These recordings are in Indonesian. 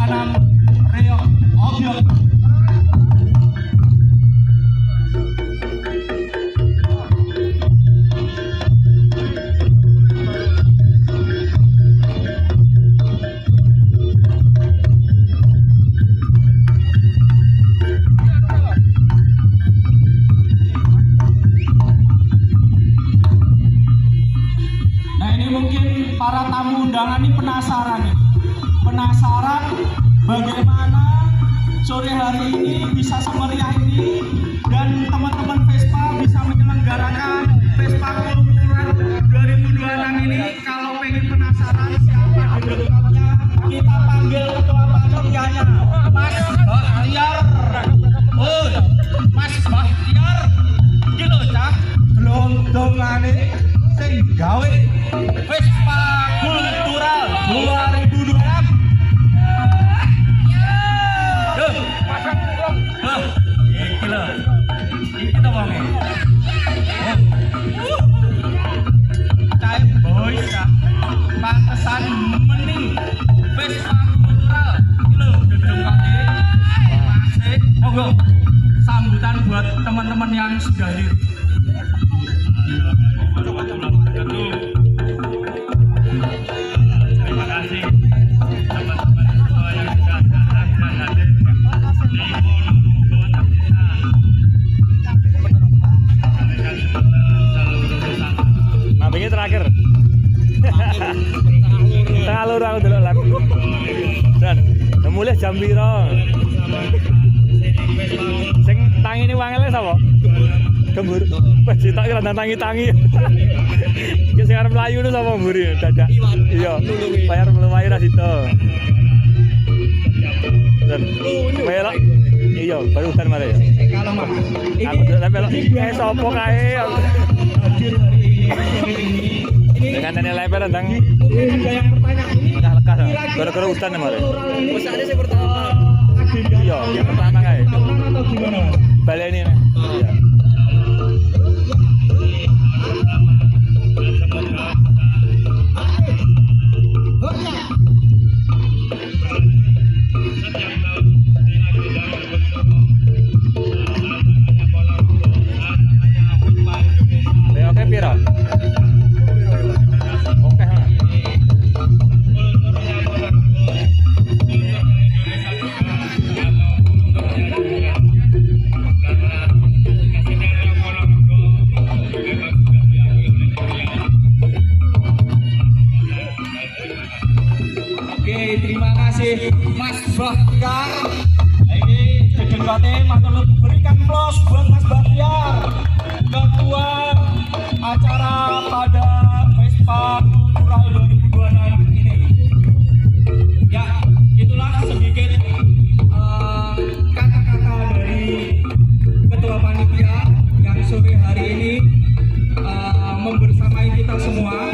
makanan reok obyok. Mungkin para tamu undangan ini penasaran bagaimana sore hari ini bisa semeriah ini dan teman-teman Vespa bisa menyelenggarakan Vespa Kultural 2026 ini. Kalau pengen penasaran siapa direkamnya, kita panggil ketua panitianya Mas Bahtiar. Oh, Mas Bahtiar iki lho cah blondongane sing gawe Vespa Kultural 2026. Iki lho. Iki to wong e. Cae boy cah. Pantesan mending Vespa Kultural. Iki lho gedung-gedung masih. Monggo sambutan buat teman-teman yang sudah hadir. Terima kasih teman-teman semua yang sudah datang dan hadir di forum kota kita. Nampaknya terakhir. Terlalu aku dulu lagi. Dan mulai jam piro? Sing tangine wangele sapa? Gembur. Wes tak kira tangi-tangi. Iki sing arep mlayu lho sapa mburi dadak. Iya. Bayar mluwahi ra situ. Dan melok. Iya, baru udan mare ya. Aku tak melok. Sapa kae? Dengan nilai lebar tentang yang bertanya ini udah lekas gara-gara udan mare. Wis ada sing pertama. Iya, yang pertama kae. Baleni. Iya. Oke, pira? Oke, terima kasih Mas Bahtiar. Ini gedeng-gedeng matur berikan plus buat Mas Bahtiar, ketua acara pada Vespa Kultural 2026 ini. Ya, itulah sedikit kata-kata dari ketua panitia yang sore hari ini membersamai kita semua.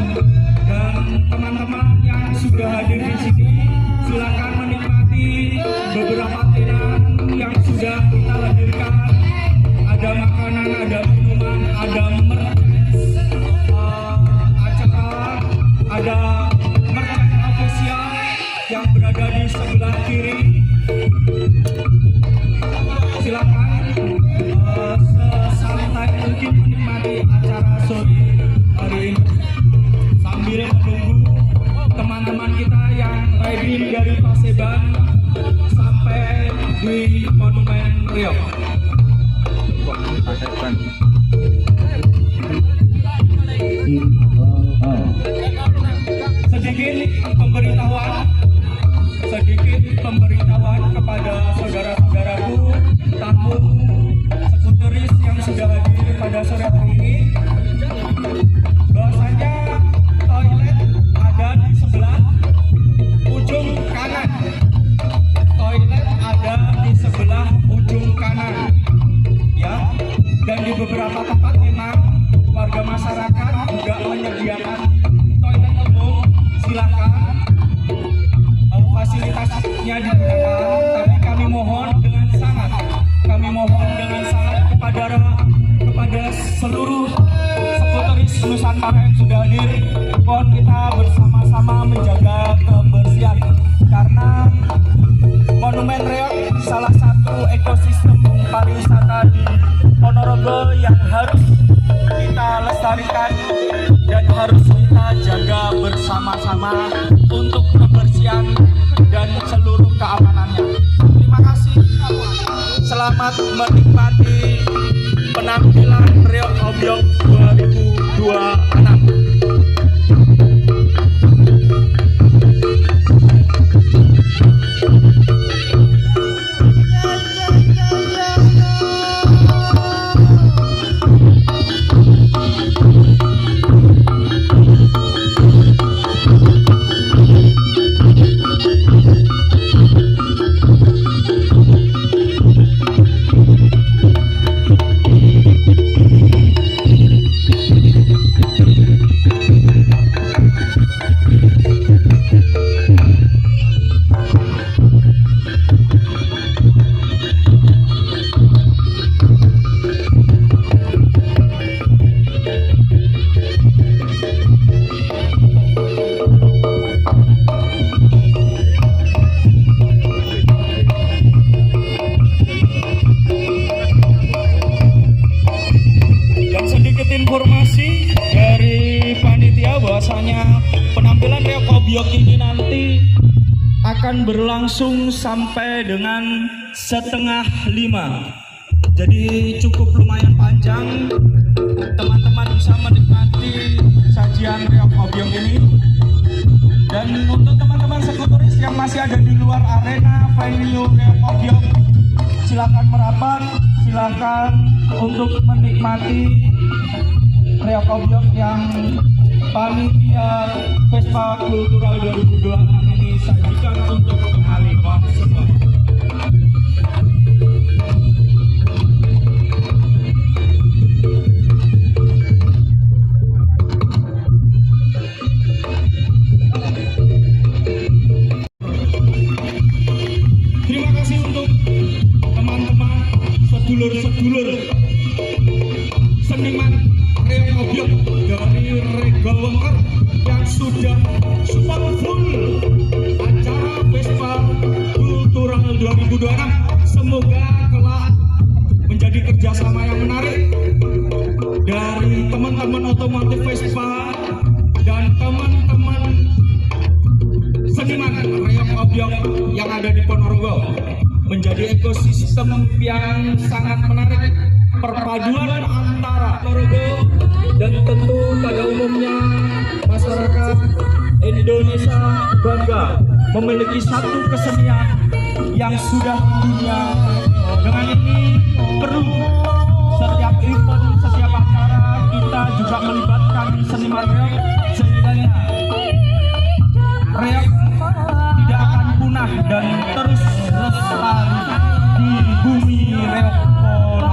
Dan teman-teman yang sudah hadir di sini, silakan menikmati beberapa tenan yang sudah kita hadirkan. Ada makanan, ada minuman, ada acara, ada merchant official yang berada di sebelah kiri. Silakan sesantai mungkin menikmati acara sore hari ini sambil menunggu teman-teman kita yang riding dari Paseban sampai di Monumen Riau. Sedikit pemberitahuan kepada saudara-saudaraku tamu skuteris yang sudah hadir pada sore hari ini, bahwasanya toilet ada di sebelah ujung kanan. Toilet ada di sebelah ujung kanan, ya. Dan di beberapa tempat memang warga masyarakat juga menyediakan toilet umum. Silakan fasilitasnya digunakan, tapi kami mohon dengan sangat kepada seluruh skuteris Nusantara yang sudah hadir, mohon kita bersama-sama menjaga kebersihan, karena bersama untuk kebersihan dan seluruh keamanannya. Terima kasih. Selamat menikmati penampilan Reok Obyok 2026. Informasi dari panitia bahwasanya penampilan Reok Obyok ini nanti akan berlangsung sampai dengan 4:30. Jadi cukup lumayan panjang, teman-teman bisa menikmati sajian Reok Obyok ini. Dan untuk teman-teman sekuturis yang masih ada di luar arena venue Reok Obyok, silakan merapat, silakan untuk menikmati Reok Obyok yang panitia Vespa Kultural 2026 ini sajikan untuk kembali semua. Terima kasih untuk teman-teman sedulur-sedulur seniman Reok Obyok dari Regawengker yang sudah support full acara Vespa Kultural 2026. Semoga kelak menjadi kerjasama yang menarik dari teman-teman otomotif Vespa dan teman-teman seniman Reok Obyok yang ada di Ponorogo, menjadi ekosistem yang sangat menarik, perpaduan antara Ponorogo dan tentu pada umumnya masyarakat Indonesia bangga memiliki satu kesenian yang sudah dunia. Dengan ini perlu setiap event, setiap acara kita juga melibatkan seniman reok sehingga reok tidak akan punah dan terus lestari di bumi reok Ponorogo.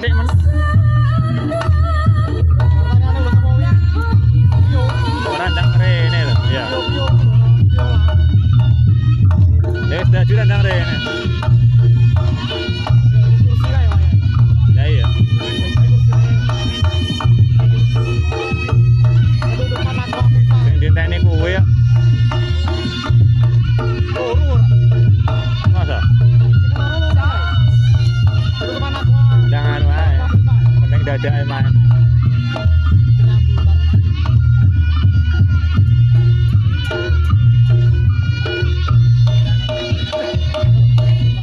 sik men. Ora ndang rene lho, ya. Wis dadi ndang rene. Lah iya. Sing dinteni kuwe ya. Masa? Jangan wae. Penting dadak main.